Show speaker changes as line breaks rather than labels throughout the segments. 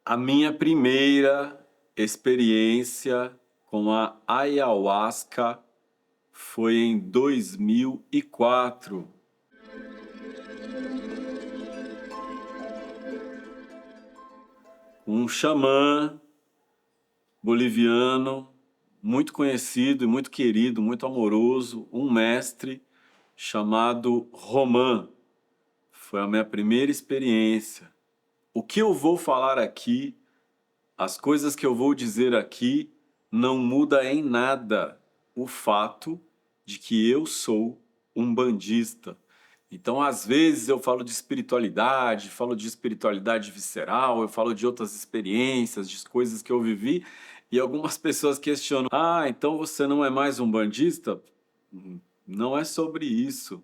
A minha primeira experiência com a ayahuasca foi em 2004. Um xamã boliviano, muito conhecido e muito querido, muito amoroso, um mestre chamado Román. Foi a minha primeira experiência. O que eu vou falar aqui, as coisas que eu vou dizer aqui, não muda em nada o fato de que eu sou um bandista. Então, às vezes, eu falo de espiritualidade visceral, eu falo de outras experiências, de coisas que eu vivi, e algumas pessoas questionam: ah, então você não é mais um bandista? Não é sobre isso.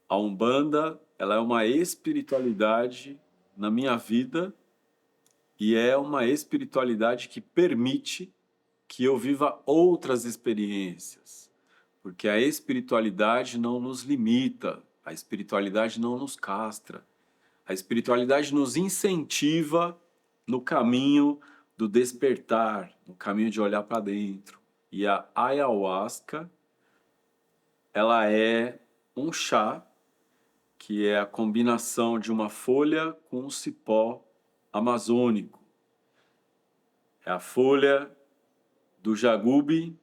A Umbanda, ela é uma espiritualidade na minha vida e é uma espiritualidade que permite que eu viva outras experiências, porque a espiritualidade não nos limita, a espiritualidade não nos castra, a espiritualidade nos incentiva no caminho do despertar, no caminho de olhar para dentro. E a ayahuasca, ela é um chá que é a combinação de uma folha com um cipó amazônico. É a folha do jagube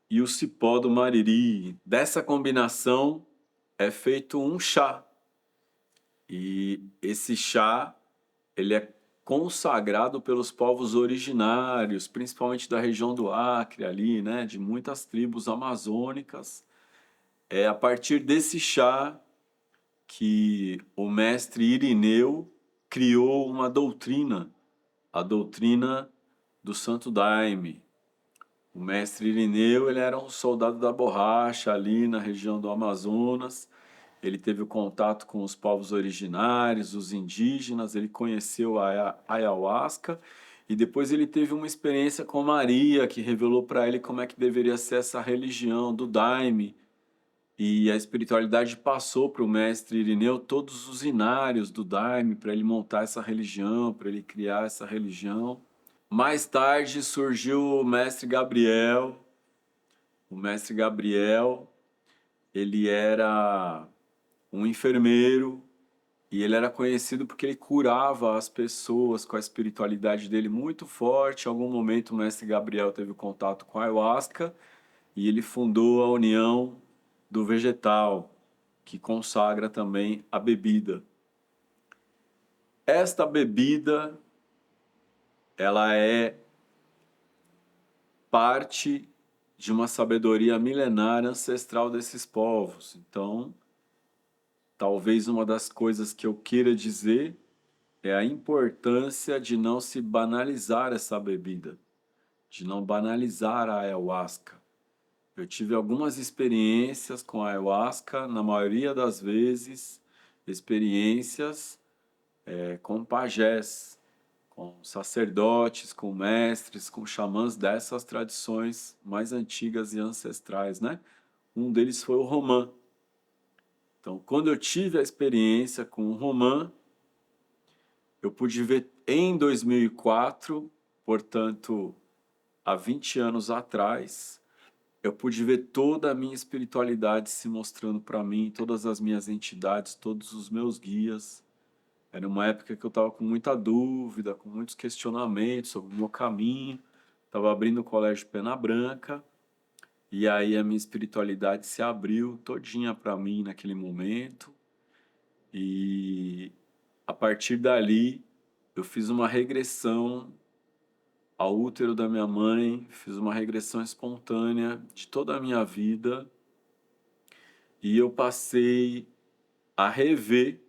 e o cipó do mariri. Dessa combinação é feito um chá. E esse chá, ele é consagrado pelos povos originários, principalmente da região do Acre ali, né, de muitas tribos amazônicas. É a partir desse chá que o mestre Irineu criou uma doutrina, a doutrina do Santo Daime. O mestre Irineu, ele era um soldado da borracha ali na região do Amazonas. Ele teve o contato com os povos originários, os indígenas, ele conheceu a ayahuasca e depois ele teve uma experiência com Maria, que revelou para ele como é que deveria ser essa religião do Daime. E a espiritualidade passou para o mestre Irineu todos os inários do Daime para ele montar essa religião, para ele criar essa religião. Mais tarde surgiu o mestre Gabriel. O mestre Gabriel, ele era um enfermeiro e ele era conhecido porque ele curava as pessoas com a espiritualidade dele muito forte. Em algum momento o mestre Gabriel teve contato com a ayahuasca e ele fundou a União do Vegetal, que consagra também a bebida. Esta bebida, ela é parte de uma sabedoria milenar ancestral desses povos. Então, talvez uma das coisas que eu queira dizer é a importância de não se banalizar essa bebida, de não banalizar a ayahuasca. Eu tive algumas experiências com a ayahuasca, na maioria das vezes, experiências com pajés, com sacerdotes, com mestres, com xamãs dessas tradições mais antigas e ancestrais, né? Um deles foi o Romã. Então, quando eu tive a experiência com o Romã, eu pude ver em 2004, portanto, há 20 anos atrás, eu pude ver toda a minha espiritualidade se mostrando para mim, todas as minhas entidades, todos os meus guias. Era uma época que eu estava com muita dúvida, com muitos questionamentos sobre o meu caminho. Estava abrindo o colégio Pena Branca e aí a minha espiritualidade se abriu todinha para mim naquele momento. E a partir dali eu fiz uma regressão ao útero da minha mãe, fiz uma regressão espontânea de toda a minha vida e eu passei a rever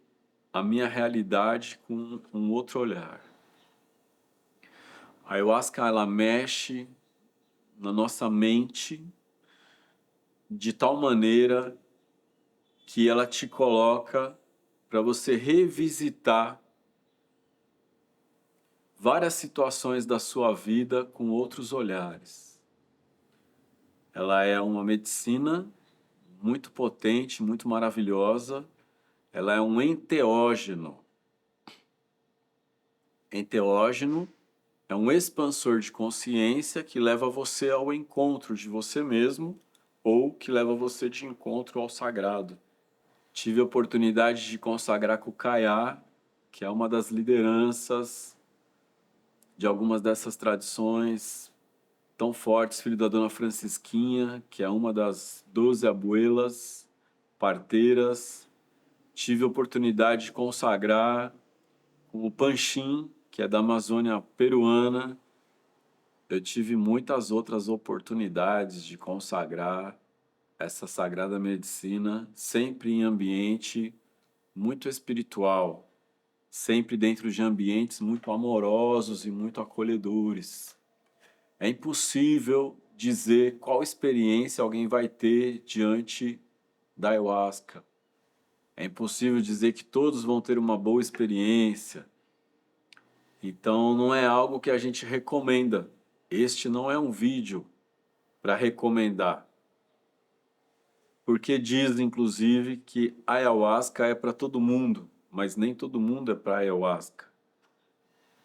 a minha realidade com um outro olhar. A ayahuasca, ela mexe na nossa mente de tal maneira que ela te coloca para você revisitar várias situações da sua vida com outros olhares. Ela é uma medicina muito potente, muito maravilhosa. Ela é um enteógeno. Enteógeno é um expansor de consciência que leva você ao encontro de você mesmo ou que leva você de encontro ao sagrado. Tive a oportunidade de consagrar com o Kaya, que é uma das lideranças de algumas dessas tradições tão fortes, filho da Dona Francisquinha, que é uma das 12 abuelas, parteiras. Tive a oportunidade de consagrar com o Panchim, que é da Amazônia peruana. Eu tive muitas outras oportunidades de consagrar essa sagrada medicina, sempre em ambiente muito espiritual, sempre dentro de ambientes muito amorosos e muito acolhedores. É impossível dizer qual experiência alguém vai ter diante da ayahuasca. É impossível dizer que todos vão ter uma boa experiência. Então não é algo que a gente recomenda. Este não é um vídeo para recomendar. Porque diz, inclusive, que a ayahuasca é para todo mundo, mas nem todo mundo é para ayahuasca.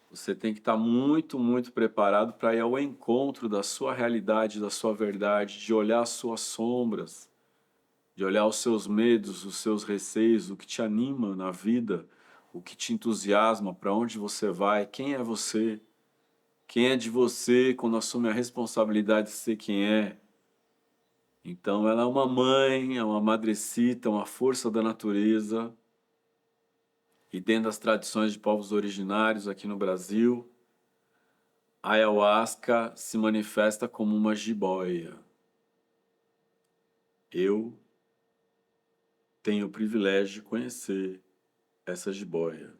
Você tem que estar muito, muito preparado para ir ao encontro da sua realidade, da sua verdade, de olhar as suas sombras, de olhar os seus medos, os seus receios, o que te anima na vida, o que te entusiasma, para onde você vai, quem é você, quem é de você quando assume a responsabilidade de ser quem é. Então ela é uma mãe, é uma madrecita, uma força da natureza. E dentro das tradições de povos originários aqui no Brasil, a ayahuasca se manifesta como uma jiboia. Eu tenho o privilégio de conhecer essa jiboia.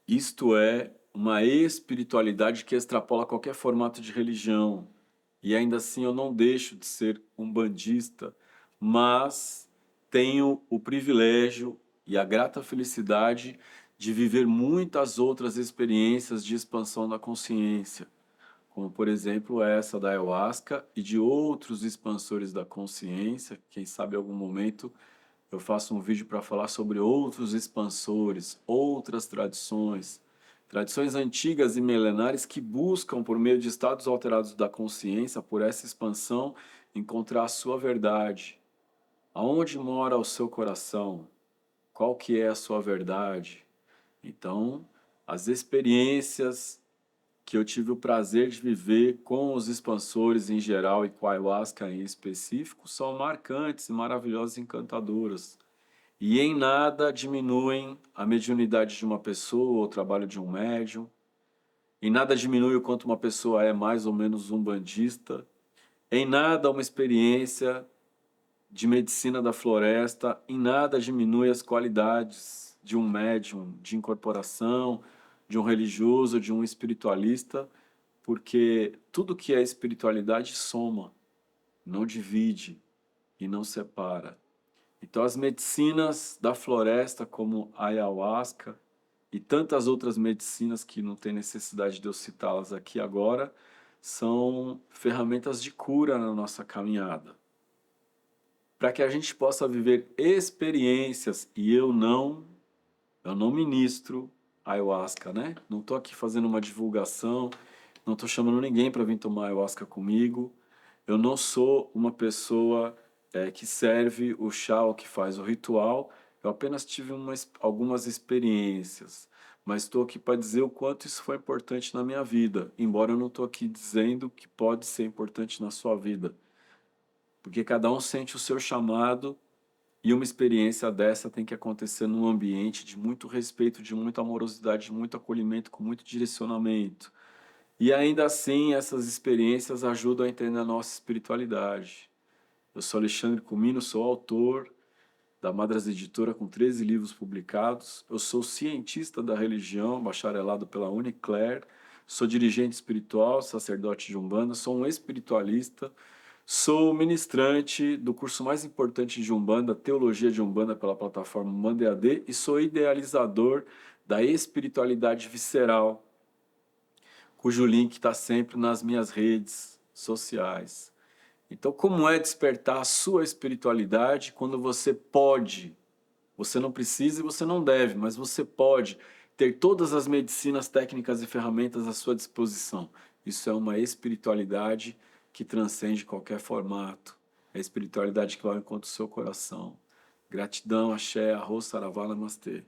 Isto é uma espiritualidade que extrapola qualquer formato de religião. E ainda assim eu não deixo de ser umbandista, mas tenho o privilégio e a grata felicidade de viver muitas outras experiências de expansão da consciência, como por exemplo essa da ayahuasca e de outros expansores da consciência. Quem sabe em algum momento eu faço um vídeo para falar sobre outros expansores, outras tradições, tradições antigas e milenares que buscam, por meio de estados alterados da consciência, por essa expansão, encontrar a sua verdade. Aonde mora o seu coração? Qual que é a sua verdade? Então, as experiências que eu tive o prazer de viver com os expansores em geral e com a ayahuasca em específico são marcantes, maravilhosas e encantadoras. E em nada diminuem a mediunidade de uma pessoa ou o trabalho de um médium. Em nada diminui o quanto uma pessoa é mais ou menos umbandista. Em nada uma experiência de medicina da floresta. Em nada diminui as qualidades de um médium, de incorporação, de um religioso, de um espiritualista, porque tudo que é espiritualidade soma, não divide e não separa. Então as medicinas da floresta, como a ayahuasca e tantas outras medicinas que não tem necessidade de eu citá-las aqui agora, são ferramentas de cura na nossa caminhada. Para que a gente possa viver experiências, e eu não ministro ayahuasca, né? Não estou aqui fazendo uma divulgação, não estou chamando ninguém para vir tomar ayahuasca comigo. Eu não sou uma pessoa que serve o chá ou que faz o ritual. Eu apenas tive algumas experiências, mas estou aqui para dizer o quanto isso foi importante na minha vida, embora eu não estou aqui dizendo que pode ser importante na sua vida, porque cada um sente o seu chamado e uma experiência dessa tem que acontecer num ambiente de muito respeito, de muita amorosidade, de muito acolhimento, com muito direcionamento. E ainda assim, essas experiências ajudam a entender a nossa espiritualidade. Eu sou Alexandre Comino, sou autor da Madras Editora com 13 livros publicados. Eu sou cientista da religião, bacharelado pela Unicler. Sou dirigente espiritual, sacerdote de Umbanda, sou um espiritualista. Sou ministrante do curso mais importante de Umbanda, Teologia de Umbanda, pela plataforma Umbanda EAD, e sou idealizador da espiritualidade visceral, cujo link está sempre nas minhas redes sociais. Então, como é despertar a sua espiritualidade quando você pode? Você não precisa e você não deve, mas você pode ter todas as medicinas, técnicas e ferramentas à sua disposição. Isso é uma espiritualidade que transcende qualquer formato. É a espiritualidade que vai ao encontro do seu coração. Gratidão, axé, arroz, saravá, namastê.